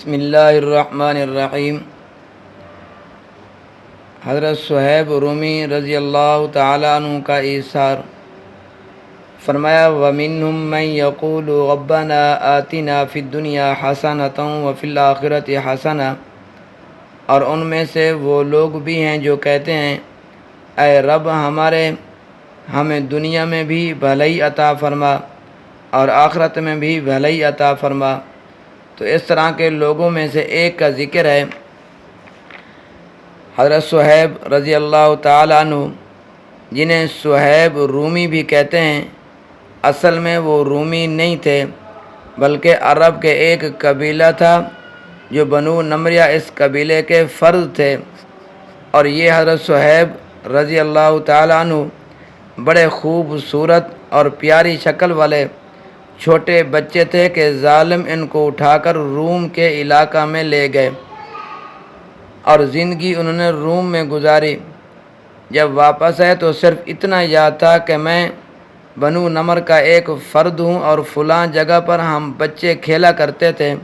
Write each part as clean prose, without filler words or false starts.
بسم اللہ الرحمن الرحیم۔ حضرت صہیب رومی رضی اللہ تعالیٰ عنہ کا ایثار فرمایا، وَمِنْهُمْ مَنْ يَقُولُ رَبَّنَا آتِنَا فِي الدُّنْيَا حَسَنَةً وَفِي الْآخِرَةِ حَسَنَةً، اور ان میں سے وہ لوگ بھی ہیں جو کہتے ہیں، اے رب ہمارے، ہمیں دنیا میں بھی بھلائی عطا فرما اور آخرت میں بھی بھلائی عطا فرما۔ تو اس طرح کے لوگوں میں سے ایک کا ذکر ہے حضرت صہیب رضی اللہ تعالیٰ عنہ، جنہیں صہیب رومی بھی کہتے ہیں۔ اصل میں وہ رومی نہیں تھے، بلکہ عرب کے ایک قبیلہ تھا جو بنو نمریہ اس قبیلے کے فرد تھے، اور یہ حضرت صہیب رضی اللہ تعالیٰ عنہ بڑے خوبصورت اور پیاری شکل والے چھوٹے بچے تھے کہ ظالم ان کو اٹھا کر روم کے علاقہ میں لے گئے اور زندگی انہوں نے روم میں گزاری۔ جب واپس آئے تو صرف اتنا یاد تھا کہ میں بنو نمر کا ایک فرد ہوں اور فلاں جگہ پر ہم بچے کھیلا کرتے تھے۔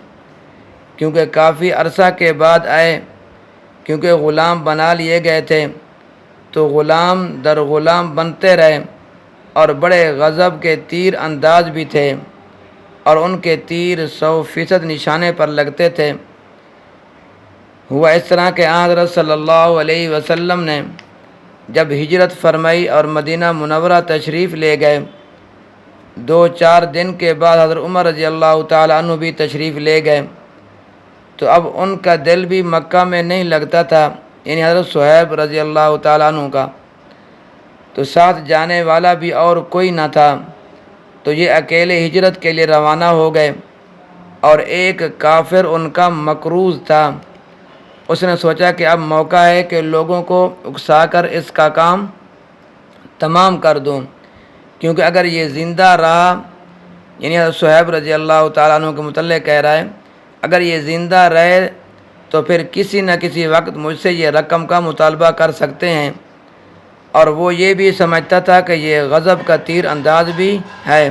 کیونکہ کافی عرصہ کے بعد آئے، کیونکہ غلام بنا لیے گئے تھے، تو غلام در غلام بنتے رہے، اور بڑے غضب کے تیر انداز بھی تھے، اور ان کے تیر 100% نشانے پر لگتے تھے۔ ہوا اس طرح کہ حضرت صلی اللہ علیہ وسلم نے جب ہجرت فرمائی اور مدینہ منورہ تشریف لے گئے، 2-4 دن کے بعد حضرت عمر رضی اللہ تعالیٰ عنہ بھی تشریف لے گئے، تو اب ان کا دل بھی مکہ میں نہیں لگتا تھا، یعنی حضرت صہیب رضی اللہ تعالیٰ عنہ کا، تو ساتھ جانے والا بھی اور کوئی نہ تھا، تو یہ اکیلے ہجرت کے لیے روانہ ہو گئے، اور ایک کافر ان کا مقروض تھا۔ اس نے سوچا کہ اب موقع ہے کہ لوگوں کو اکسا کر اس کا کام تمام کر دوں، کیونکہ اگر یہ زندہ رہا، یعنی حضرت صہیب رضی اللہ تعالیٰ عنہ کے متعلق کہہ رہا ہے، اگر یہ زندہ رہے تو پھر کسی نہ کسی وقت مجھ سے یہ رقم کا مطالبہ کر سکتے ہیں، اور وہ یہ بھی سمجھتا تھا کہ یہ غضب کا تیر انداز بھی ہے۔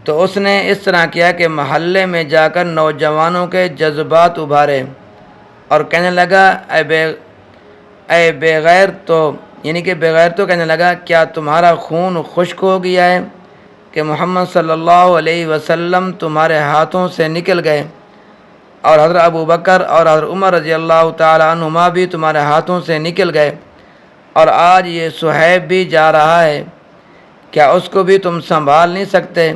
تو اس نے اس طرح کیا کہ محلے میں جا کر نوجوانوں کے جذبات ابھارے اور کہنے لگا، اے بغیر تو، یعنی کہ بغیر تو کہنے لگا، کیا تمہارا خون خشک ہو گیا ہے کہ محمد صلی اللہ علیہ وسلم تمہارے ہاتھوں سے نکل گئے، اور حضرت ابوبکر اور حضرت عمر رضی اللہ تعالیٰ عنہما بھی تمہارے ہاتھوں سے نکل گئے، اور آج یہ صہیب بھی جا رہا ہے، کیا اس کو بھی تم سنبھال نہیں سکتے؟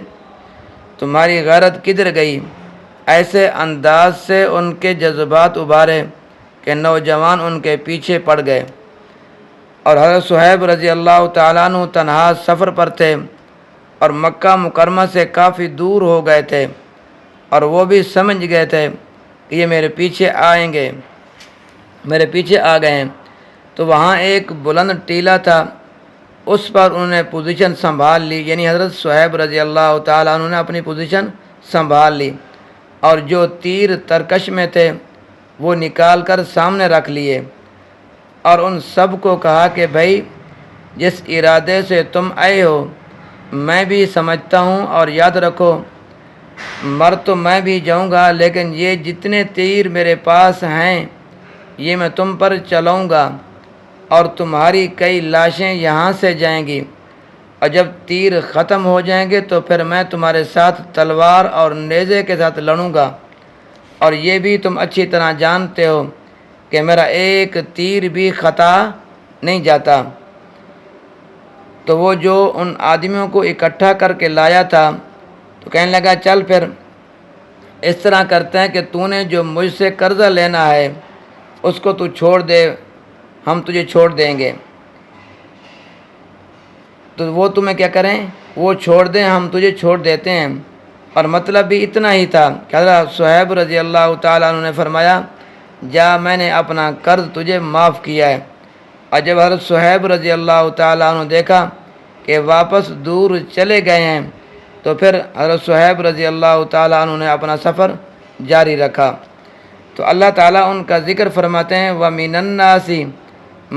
تمہاری غیرت کدھر گئی؟ ایسے انداز سے ان کے جذبات ابھارے کہ نوجوان ان کے پیچھے پڑ گئے، اور حضرت صہیب رضی اللہ تعالیٰ عنہ تنہا سفر پر تھے اور مکہ مکرمہ سے کافی دور ہو گئے تھے، اور وہ بھی سمجھ گئے تھے کہ یہ میرے پیچھے آئیں گے، میرے پیچھے آ گئے ہیں۔ تو وہاں ایک بلند ٹیلہ تھا، اس پر انہوں نے پوزیشن سنبھال لی، یعنی حضرت صہیب رضی اللہ تعالیٰ عنہ نے اپنی پوزیشن سنبھال لی، اور جو تیر ترکش میں تھے وہ نکال کر سامنے رکھ لیے، اور ان سب کو کہا کہ بھائی، جس ارادے سے تم آئے ہو میں بھی سمجھتا ہوں، اور یاد رکھو مر تو میں بھی جاؤں گا، لیکن یہ جتنے تیر میرے پاس ہیں یہ میں تم پر چلاؤں گا، اور تمہاری کئی لاشیں یہاں سے جائیں گی، اور جب تیر ختم ہو جائیں گے تو پھر میں تمہارے ساتھ تلوار اور نیزے کے ساتھ لڑوں گا، اور یہ بھی تم اچھی طرح جانتے ہو کہ میرا ایک تیر بھی خطا نہیں جاتا۔ تو وہ جو ان آدمیوں کو اکٹھا کر کے لایا تھا، تو کہنے لگا، چل پھر اس طرح کرتے ہیں کہ تو نے جو مجھ سے قرضہ لینا ہے اس کو تو چھوڑ دے، ہم تجھے چھوڑ دیں گے۔ تو وہ تمہیں کیا کریں؟ وہ چھوڑ دیں، ہم تجھے چھوڑ دیتے ہیں۔ اور مطلب بھی اتنا ہی تھا کہ حضرت صہیب رضی اللہ تعالیٰ عنہ نے فرمایا، جا، میں نے اپنا قرض تجھے معاف کیا ہے۔ اور جب حضرت صہیب رضی اللہ تعالیٰ عنہ دیکھا کہ واپس دور چلے گئے ہیں، تو پھر حضرت صہیب رضی اللہ تعالیٰ عنہ نے اپنا سفر جاری رکھا۔ تو اللہ تعالیٰ ان کا ذکر فرماتے ہیں، وَمِنَ النَّاسِ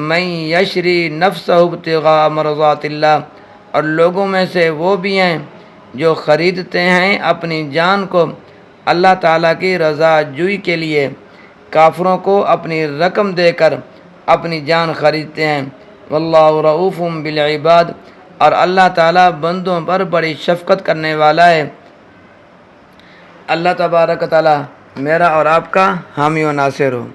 مَن یشری نَفْسَهُ ابْتِغَاءَ مَرْضَاتِ اللہ، اور لوگوں میں سے وہ بھی ہیں جو خریدتے ہیں اپنی جان کو اللہ تعالیٰ کی رضا جوئی کے لیے کافروں کو اپنی رقم دے کر اپنی جان خریدتے ہیں۔ واللہ رؤوف بالعباد، اور اللہ تعالیٰ بندوں پر بڑی شفقت کرنے والا ہے۔ اللہ تبارک و تعالیٰ میرا اور آپ کا حامی و ناصر ہو۔